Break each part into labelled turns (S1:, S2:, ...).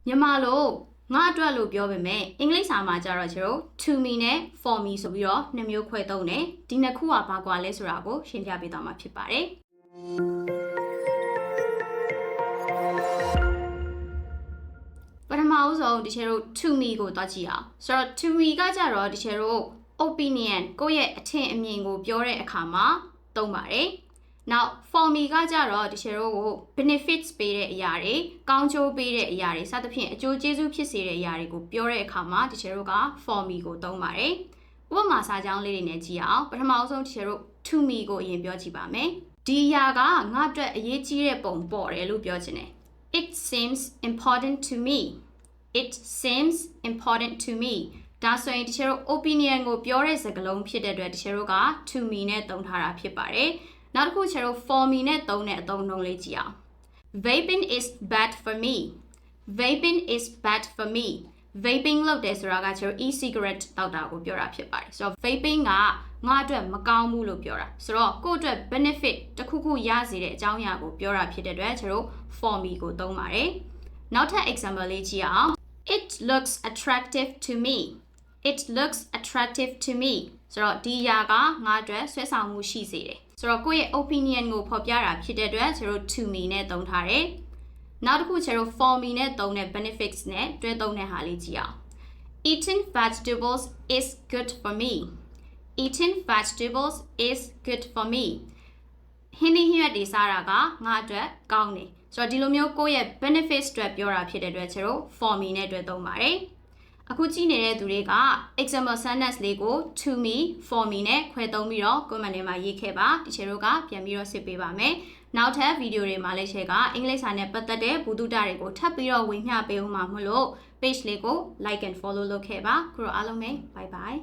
S1: မြန်မာလိုငါအတွက်လို့ပြောပေမဲ့အင်္ဂလိပ်စာမှာကျတော့ကျတော့ to me နဲ့ for me ဆိုပြီးတော့နှစ်မျိုးခွဲသုံးတယ်ဒီနှစ်ခုကဘာကွာလဲဆိုတာကိုရှင်းပြပေးသွားမှာဖြစ်ပါတယ်ပထမဦးဆုံးဒီချေတို့ to me ကိုတွားကြည့်အောင်ဆိုတော့ to me ကကြတော့ဒီချေတို့ opinion ကိုယ့်ရဲ့အထင်အမြင်ကိုပြောတဲ့အခါမှာသုံးပါတယ်နောက် for me ကကြတော့ဒီချေတို့ကို benefits ပေးတဲ့အရာတွေကောင်းကျိုးပေးတဲ့အရာတွေစသဖြင့်အကျိုးကျေးဇူးဖြစ်စေတဲ့အရာတွေကိုပြောတဲ့အခါမှာဒီချေတို့က for me ကိုသုံးပါတယ်ဥပမာစာကြောင်းလေးတွေနဲ့ကြည့်အောင်ပထမဆုံးဒီချေတို့ to me ကိုအရင်ပြောကြည့်ပါမယ်ဒီအရာကငါ့အတွက်အရေးကြီးတဲ့ပုံပေါ်တယ်လို့ပြောချင်တယ် It seems important to me It seems important to me ဒါဆိုရင်ဒီချေတို့ opinion ကိုပြောတဲ့စကားလုံးဖြစ်တဲ့အတွက်ဒီချေတို့က to me နဲ့သုံးထားတာဖြစ်ပါတယ်နောက်တစ်ခုချေတို့ for me နဲ့သုံးတဲ့အသုံးနှုန်းလေးကြည့်အောင် Vaping is bad for me Vaping is bad for me Vaping လုပ်တယ်ဆိုတာကချေတို့ e-cigarette တောက်တာကိုပြောတာဖြစ်ပါတယ်ဆိုတော့ Vaping ကငါအတွက်မကောင်းဘူးလို့ပြောတာဆိုတော့ကိုယ့်အတွက် benefit တစ်ခုခုရစေတဲ့အကြောင်းအရာကိုပြောတာဖြစ်တဲ့အတွက်ချေတို့ for me ကိုသုံးပါတယ်နောက်ထပ် example လေးကြည့်အောင် It looks attractive to me It looks attractive to me ဆိုတော့ဒီအရာကငါအတွက်ဆွဲဆောင်မှုရှိစေတယ်ဆိုတော့ကိုယ့်ရဲ့ opinion ကိုဖော်ပြတာဖြစ်တဲ့အတွက်ကျတို့ to me နဲ့သုံးထားတယ်နောက်တစ်ခုကျတို့ for me နဲ့သုံးတဲ့ benefits နဲ့တွဲသုံးတဲ့ဟာလေးကြည့်အောင် Eating vegetables is good for me Eating vegetables is good for me ဟင်းသီးဟင်းရွက်တွေစားတာကငါအတွက်ကောင်းတယ်ဆိုတော့ဒီလိုမျိုးကိုယ့်ရဲ့ benefits တွေပြောတာဖြစ်တဲ့အတွက်ကျတို့ for me နဲ့တွဲသုံးပါတယ်အခုကြည့်နေတဲ့သူတွေက example sentence လေးကို to me for me နဲ့ခွဲသုံးပြီးတော့ comment ထဲမှာရေးခဲ့ပါဒီချေတို့ကပြန်ပြီးတော့စစ်ပေးပါမယ်နောက်ထပ်ဗီဒီယိုတွေမှာလည်းရှယ်ကအင်္ဂလိပ်စာနဲ့ပတ်သက်တဲ့ဘူတုတတွေကိုထပ်ပြီးတော့ဝင်မျှပေးဦးမှာမလို့ page လေးကို like and follow လုပ်ခဲ့ပါခုတော့အားလုံးပဲ bye bye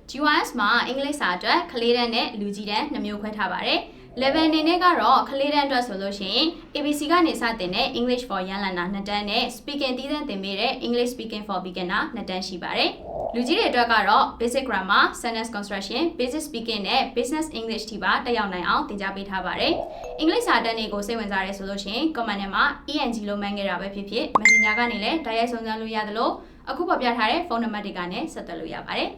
S1: GYS မှာအင်္ဂလိပ်စာအတွက်ကလေးတန်းနဲ့လူကြီးတန်း2မျိုးခွဲထားပါတယ်level အနေနဲ့ကတော့ကလေးတန်းအတွက်ဆိုလို့ရှိရင် ABC ကနေစတင်တဲ့ English for ရန်လန်တာ2တန်းနဲ့ Speaking တည်တဲ့သင်ပေးတဲ့ English Speaking for Beginner 2တန်းရှိပါတယ်။လူကြီးတွေအတွက်ကတော့ Basic Grammar, Sentence Construction, Basic Speaking နဲ့ Business English ထိပါတက်ရောက်နိုင်အောင်သင်ကြားပေးထားပါတယ်။အင်္ဂလိပ်စာတန်းတွေကိုစိတ်ဝင်စားရဲဆိုလို့ရှိရင် comment ထဲမှာ ENG လို့မှန်းခဲ့တာပဲဖြစ်ဖြစ် Messenger ကနေလည်းတိုက်ရိုက်စုံစမ်းလို့ရတယ်လို့အခုပေါ်ပြထားတဲ့ဖုန်းနံပါတ်တွေကနေဆက်သွယ်လို့ရပါတယ်။